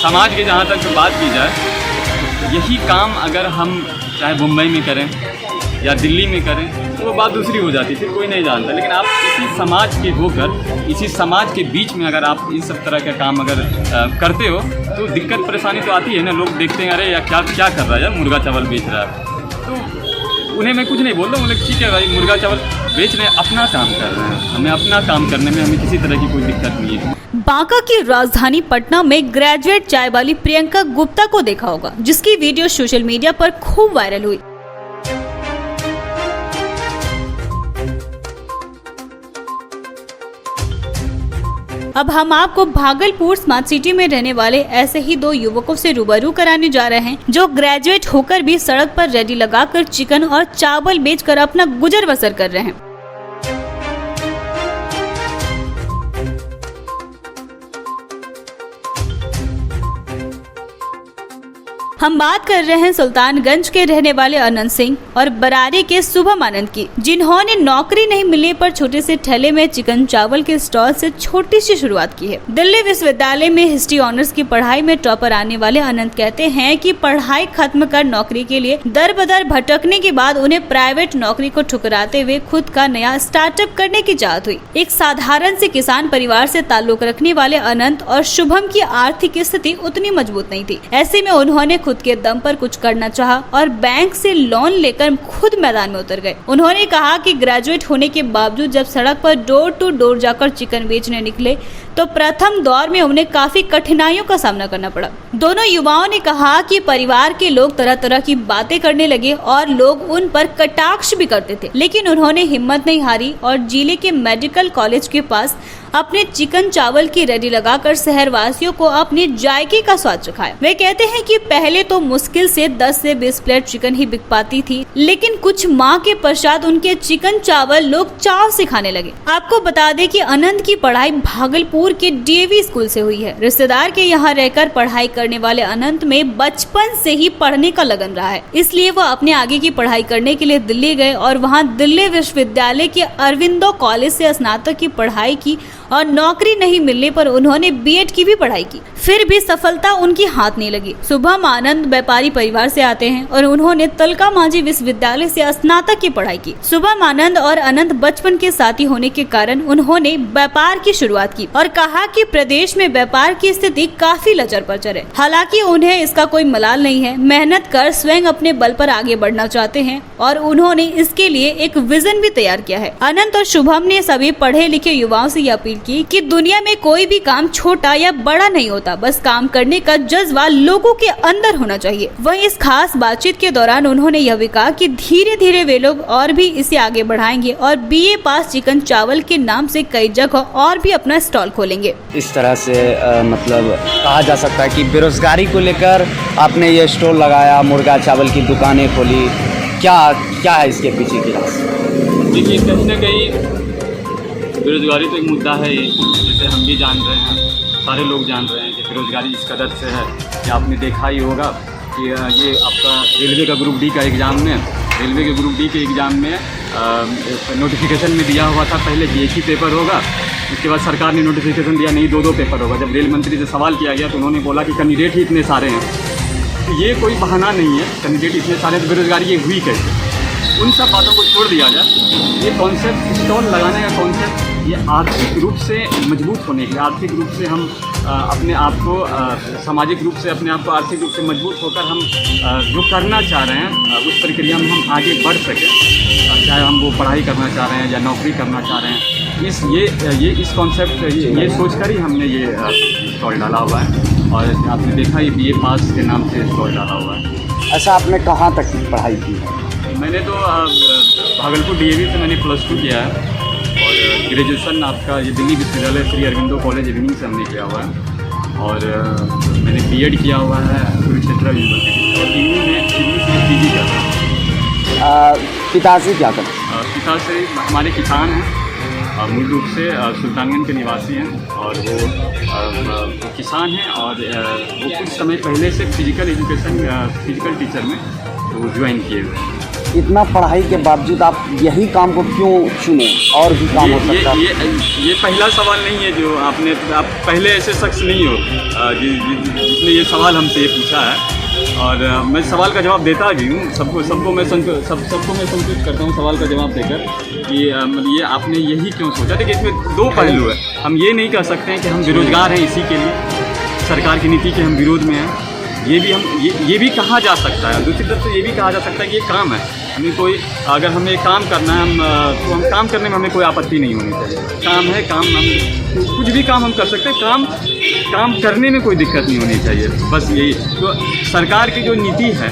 समाज की जहाँ तक बात की जाए, यही काम अगर हम चाहे मुंबई में करें या दिल्ली में करें तो वो बात दूसरी हो जाती, फिर कोई नहीं जानता। लेकिन आप इसी समाज के होकर, इसी समाज के बीच में अगर आप इन सब तरह के काम अगर करते हो तो दिक्कत परेशानी तो आती है ना। लोग देखते हैं, अरे यार क्या कर रहा है यार, मुर्गा चावल बेच रहा है। तो उन्हें मैं कुछ नहीं बोल रहा हूँ, लेकिन ठीक है भाई, मुर्गा चावल बेच रहे हैं, अपना काम कर रहे हैं, हमें अपना काम करने में हमें किसी तरह की कोई दिक्कत नहीं है। बांका की राजधानी पटना में ग्रेजुएट चाय वाली प्रियंका गुप्ता को देखा होगा, जिसकी वीडियो सोशल मीडिया पर खूब वायरल हुई। अब हम आपको भागलपुर स्मार्ट सिटी में रहने वाले ऐसे ही दो युवकों से रूबरू कराने जा रहे हैं, जो ग्रेजुएट होकर भी सड़क पर रेडी लगाकर चिकन और चावल बेचकर अपना गुजर बसर कर रहे हैं। हम बात कर रहे हैं सुल्तानगंज के रहने वाले अनंत सिंह और बरारी के शुभम आनंद की, जिन्होंने नौकरी नहीं मिलने पर छोटे से ठेले में चिकन चावल के स्टॉल से छोटी सी शुरुआत की है। दिल्ली विश्वविद्यालय में हिस्ट्री ऑनर्स की पढ़ाई में टॉपर आने वाले अनंत कहते हैं कि पढ़ाई खत्म कर नौकरी के लिए दर बदर भटकने के बाद उन्हें प्राइवेट नौकरी को ठुकराते हुए खुद का नया स्टार्टअप करने की चाहत हुई। एक साधारण से किसान परिवार से ताल्लुक रखने वाले अनंत और शुभम की आर्थिक स्थिति उतनी मजबूत नहीं थी। ऐसे में उन्होंने खुद के दम पर कुछ करना चाहा और बैंक से लोन लेकर खुद मैदान में उतर गए। उन्होंने कहा कि ग्रेजुएट होने के बावजूद जब सड़क पर डोर टू डोर जाकर चिकन बेचने निकले तो प्रथम दौर में उन्हें काफी कठिनाइयों का सामना करना पड़ा। दोनों युवाओं ने कहा कि परिवार के लोग तरह तरह की बातें करने लगे और लोग उन पर कटाक्ष भी करते थे, लेकिन उन्होंने हिम्मत नहीं हारी और जिले के मेडिकल कॉलेज के पास अपने चिकन चावल की रेडी लगाकर शहरवासियों को अपने जायके का स्वाद चखाया। वे कहते हैं कि पहले तो मुश्किल से 10 से 20 प्लेट चिकन ही बिक पाती थी, लेकिन कुछ माह के पश्चात उनके चिकन चावल लोग चाव से खाने लगे। आपको बता दें कि अनंत की पढ़ाई भागलपुर के डीएवी स्कूल से हुई है। रिश्तेदार के यहाँ रहकर पढ़ाई करने वाले अनंत में बचपन से ही पढ़ने का लगन रहा है, इसलिए वो अपने आगे की पढ़ाई करने के लिए दिल्ली गए और वहाँ दिल्ली विश्वविद्यालय के अरविंदो कॉलेज से स्नातक की पढ़ाई की और नौकरी नहीं मिलने पर उन्होंने बीएड की भी पढ़ाई की, फिर भी सफलता उनकी हाथ नहीं लगी। शुभम आनंद व्यापारी परिवार से आते हैं और उन्होंने तिलका मांझी विश्वविद्यालय से स्नातक की पढ़ाई की। शुभम आनंद और अनंत बचपन के साथी होने के कारण उन्होंने व्यापार की शुरुआत की और कहा कि प्रदेश में व्यापार की स्थिति काफी लचर पचर है। हालांकि उन्हें इसका कोई मलाल नहीं है, मेहनत कर स्वयं अपने बल पर आगे बढ़ना चाहते हैं और उन्होंने इसके लिए एक विजन भी तैयार किया है। अनंत और शुभम ने सभी पढ़े लिखे युवाओं से यह अपील की कि दुनिया में कोई भी काम छोटा या बड़ा नहीं होता, बस काम करने का जज्बा लोगों के अंदर होना चाहिए। वहीं इस खास बातचीत के दौरान उन्होंने यह भी कहा कि धीरे धीरे वे लोग और भी इसे आगे बढ़ाएंगे और बीए पास चिकन चावल के नाम से कई जगह और भी अपना स्टॉल खोलेंगे। इस तरह से मतलब कहा जा सकता है कि बेरोजगारी को लेकर आपने ये स्टॉल लगाया, मुर्गा चावल की दुकानें खोली, क्या है इसके पीछे की राज? देखिए, कहीं ना कहीं बेरोजगारी तो एक मुद्दा है, जैसे हम भी जान रहे हैं, सारे लोग जान रहे हैं कि बेरोजगारी इस कदर से है कि आपने देखा ही होगा कि ये आपका रेलवे का ग्रुप डी का एग्ज़ाम में, रेलवे के ग्रुप डी के एग्ज़ाम में नोटिफिकेशन में दिया हुआ था पहले कि एक ही पेपर होगा, उसके बाद सरकार ने नोटिफिकेशन दिया नहीं 2-2 पेपर होगा। जब रेल मंत्री से सवाल किया गया तो उन्होंने बोला कि कैंडिडेट ही इतने सारे हैं। तो ये कोई बहाना नहीं है, कैंडिडेट इतने सारे तो बेरोजगारी ये हुई कैसे? उन सब बातों को छोड़ दिया जाए। ये कॉन्सेप्ट, स्टॉल लगाने का कॉन्सेप्ट, ये आर्थिक रूप से मजबूत होने के लिए, आर्थिक रूप से हम अपने आप को सामाजिक रूप से अपने आप को आर्थिक रूप से मजबूत होकर हम जो करना चाह रहे हैं उस प्रक्रिया में हम आगे बढ़ सकें, चाहे हम वो पढ़ाई करना चाह रहे हैं या नौकरी करना चाह रहे हैं। इस कॉन्सेप्ट ये सोचकर ही हमने ये स्टॉल डाला हुआ है और आपने देखा ये बीए पास के नाम से स्टॉल डाला हुआ है। ऐसा आपने कहाँ तक पढ़ाई की है? मैंने तो भागलपुर डीएवी से मैंने +2 किया है और ग्रेजुएशन आपका ये दिल्ली विश्वविद्यालय श्री अरविंदो कॉलेज इवनिंग से हमने किया हुआ है और मैंने बीएड किया हुआ है कुरुक्षेत्र यूनिवर्सिटी और दिल्ली से पीजी कर रहा हूँ। पिताजी क्या करते? पिताजी हमारे किसान हैं, मूल रूप से सुल्तानगंज के निवासी हैं और वो किसान हैं और वो कुछ समय पहले से फिजिकल टीचर में वो ज्वाइन किए हुए हैं। इतना पढ़ाई के बावजूद आप यही काम को क्यों चुने? और भी काम हो सकता है। ये पहला सवाल नहीं है जो आप पहले ऐसे शख्स नहीं हो जिसने ये सवाल हमसे ये पूछा है। और मैं सवाल का जवाब देता भी हूँ, सबको मैं संतुष्ट करता हूँ सवाल का जवाब देकर कि मतलब ये आपने यही क्यों सोचा। देखिए इसमें दो पहलू है। हम ये नहीं कह सकते हैं कि हम बेरोजगार हैं इसी के लिए सरकार की नीति के हम विरोध में हैं, ये भी कहा जा सकता है। दूसरी तरफ से ये भी कहा जा सकता है कि ये काम है, हमें कोई अगर हमें काम करना है तो हम काम करने में हमें कोई आपत्ति नहीं होनी चाहिए। काम है, काम हम कुछ भी काम हम कर सकते हैं, काम करने में कोई दिक्कत नहीं होनी चाहिए। बस यही तो सरकार की जो नीति है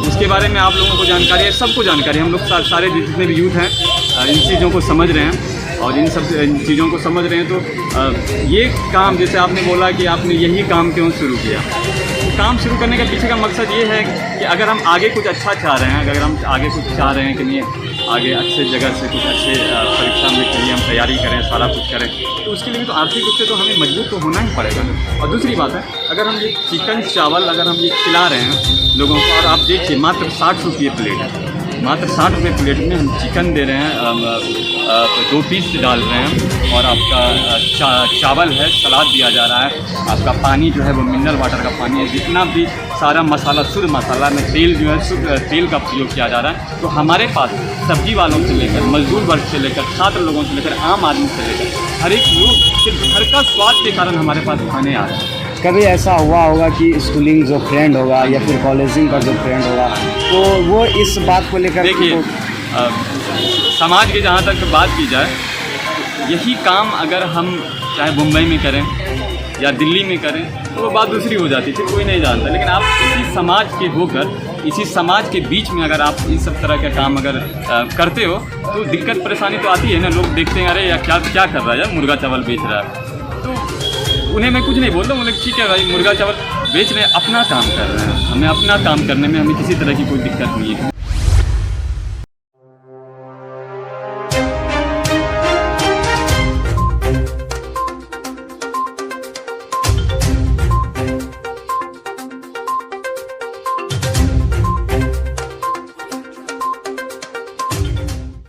उसके बारे में आप लोगों को जानकारी है, सबको जानकारी है। हम लोग सारे जितने भी यूथ हैं इन चीज़ों को समझ रहे हैं और इन सब चीज़ों को समझ रहे हैं। तो ये काम जैसे आपने बोला कि आपने यही काम क्यों शुरू किया, काम शुरू करने के पीछे का मकसद ये है कि अगर हम आगे कुछ अच्छा चाह रहे हैं, अगर हम आगे कुछ चाह रहे हैं कि नहीं आगे अच्छे जगह से कुछ अच्छे परीक्षा में के लिए हम तैयारी करें, सारा कुछ करें, तो उसके लिए भी तो आर्थिक रूप से तो हमें मजबूत तो होना ही पड़ेगा। और दूसरी बात है, अगर हम ये चिकन चावल अगर हम ये खिला रहे हैं लोगों को, और आप देखिए मात्र 60 रुपये प्लेट है, मात्र 60 रुपये प्लेट में हम चिकन दे रहे हैं, 2 पीस डाल रहे हैं और आपका चावल है, सलाद दिया जा रहा है, आपका पानी जो है वो मिनरल वाटर का पानी है, जितना भी सारा मसाला शुद्ध मसाला में तेल जो है शुद्ध तेल का प्रयोग किया जा रहा है। तो हमारे पास सब्जी वालों से लेकर मजदूर वर्ग से लेकर छात्र लोगों से लेकर आम आदमी से लेकर हर एक लोग सिर्फ घर का स्वाद के कारण हमारे पास खाने आ रहे हैं। कभी ऐसा हुआ होगा कि स्कूलिंग जो फ्रेंड होगा या फिर कॉलेजिंग का जो फ्रेंड होगा तो वो इस बात को लेकर देखिए समाज की जहाँ तक बात की जाए, यही काम अगर हम चाहे मुंबई में करें या दिल्ली में करें तो वो बात दूसरी हो जाती थी, कोई नहीं जानता। लेकिन आप इसी समाज के होकर इसी समाज के बीच में अगर आप इस सब तरह का काम अगर करते हो तो दिक्कत परेशानी तो आती है ना। लोग देखते हैं अरे या क्या कर रहा है यार, मुर्गा चावल बेच रहा है, तो उन्हें मैं कुछ नहीं बोल रहा हूँ, उन्हें ठीक है भाई मुर्गा चावल बेच रहे हैं, अपना काम कर रहे हैं, हमें अपना काम करने में हमें किसी तरह की कोई दिक्कत नहीं है।